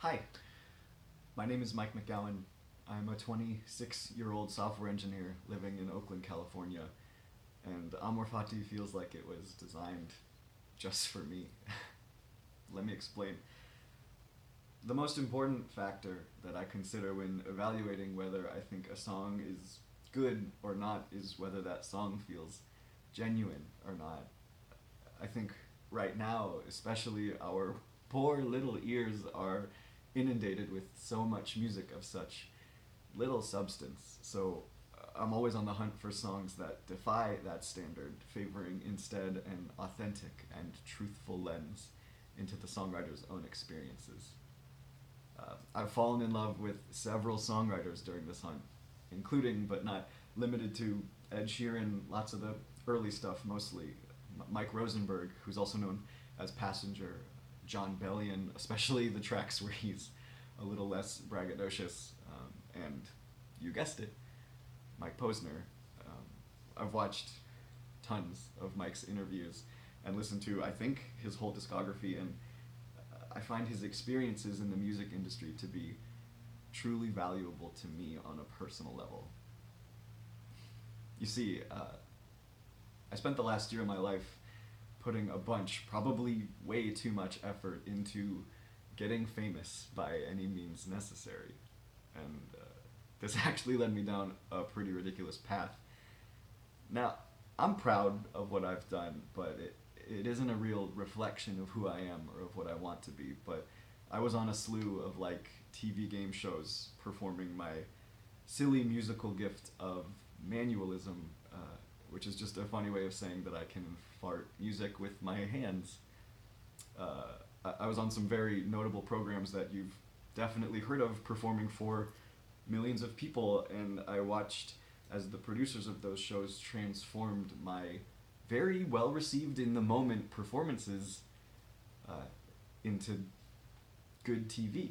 Hi, my name is Mike McGowan. I'm a 26-year-old software engineer living in Oakland, California, and Amor Fati feels like it was designed just for me. Let me explain. The most important factor that I consider when evaluating whether I think a song is good or not is whether that song feels genuine or not. I think right now, especially our poor little ears are inundated with so much music of such little substance. So I'm always on the hunt for songs that defy that standard, favoring instead an authentic and truthful lens into the songwriter's own experiences. I've fallen in love with several songwriters during this hunt, including but not limited to Ed Sheeran, lots of the early stuff mostly, Mike Rosenberg, who's also known as Passenger, John Bellion, especially the tracks where he's a little less braggadocious, and you guessed it, Mike Posner. I've watched tons of Mike's interviews and listened to, I think, his whole discography, and I find his experiences in the music industry to be truly valuable to me on a personal level. You see, I spent the last year of my life putting a bunch, probably way too much effort into getting famous by any means necessary. And this actually led me down a pretty ridiculous path. Now, I'm proud of what I've done, but it isn't a real reflection of who I am or of what I want to be. But I was on a slew of like TV game shows performing my silly musical gift of manualism, which is just a funny way of saying that I can fart music with my hands. I was on some very notable programs that you've definitely heard of performing for millions of people, and I watched as the producers of those shows transformed my very well received in the moment performances into good TV.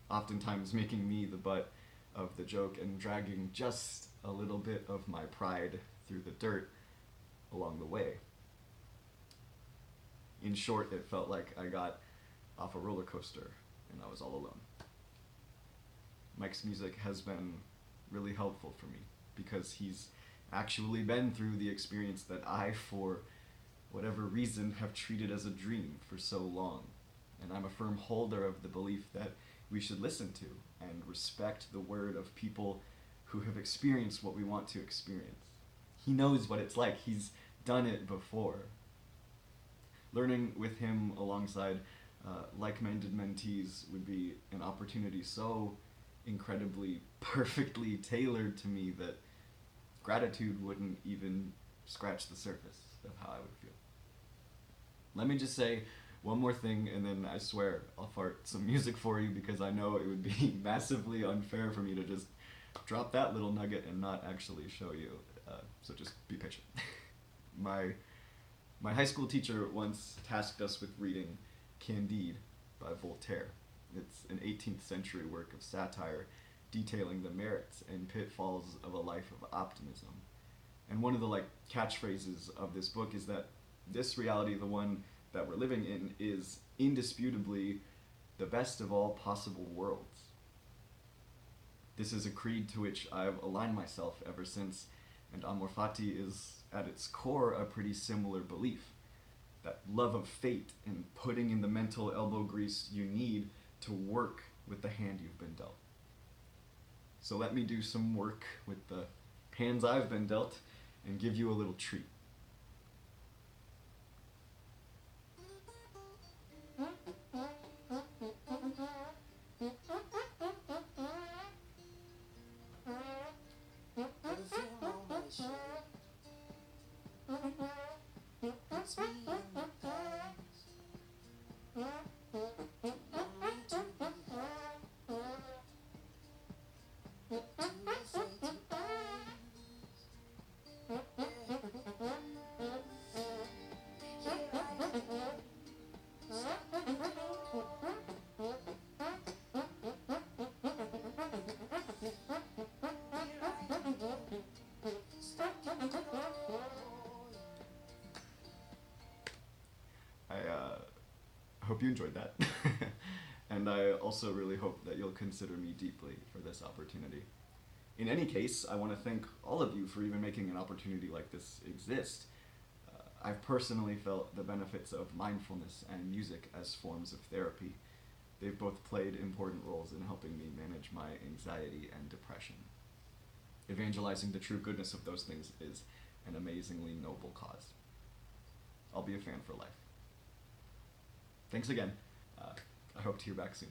Oftentimes making me the butt of the joke and dragging just a little bit of my pride through the dirt along the way. In short, it felt like I got off a roller coaster and I was all alone. Mike's music has been really helpful for me because he's actually been through the experience that I, for whatever reason, have treated as a dream for so long. And I'm a firm holder of the belief that we should listen to and respect the word of people who have experienced what we want to experience. He knows what it's like. He's done it before. Learning with him alongside like-minded mentees would be an opportunity so incredibly, perfectly tailored to me that gratitude wouldn't even scratch the surface of how I would feel. Let me just say one more thing, and then I swear I'll fart some music for you because I know it would be massively unfair for me to just drop that little nugget and not actually show you. So just be patient. My high school teacher once tasked us with reading Candide by Voltaire. It's an 18th century work of satire detailing the merits and pitfalls of a life of optimism. And one of the catchphrases of this book is that this reality, the one that we're living in, is indisputably the best of all possible worlds. This is a creed to which I've aligned myself ever since, and Amor Fati is at its core a pretty similar belief. That love of fate and putting in the mental elbow grease you need to work with the hand you've been dealt. So let me do some work with the hands I've been dealt and give you a little treat. I hope you enjoyed that. and I also really hope that you'll consider me deeply for this opportunity. In any case, I want to thank all of you for even making an opportunity like this exist. I've personally felt the benefits of mindfulness and music as forms of therapy. They've both played important roles in helping me manage my anxiety and depression. Evangelizing the true goodness of those things is an amazingly noble cause. I'll be a fan for life. Thanks again. I hope to hear back soon.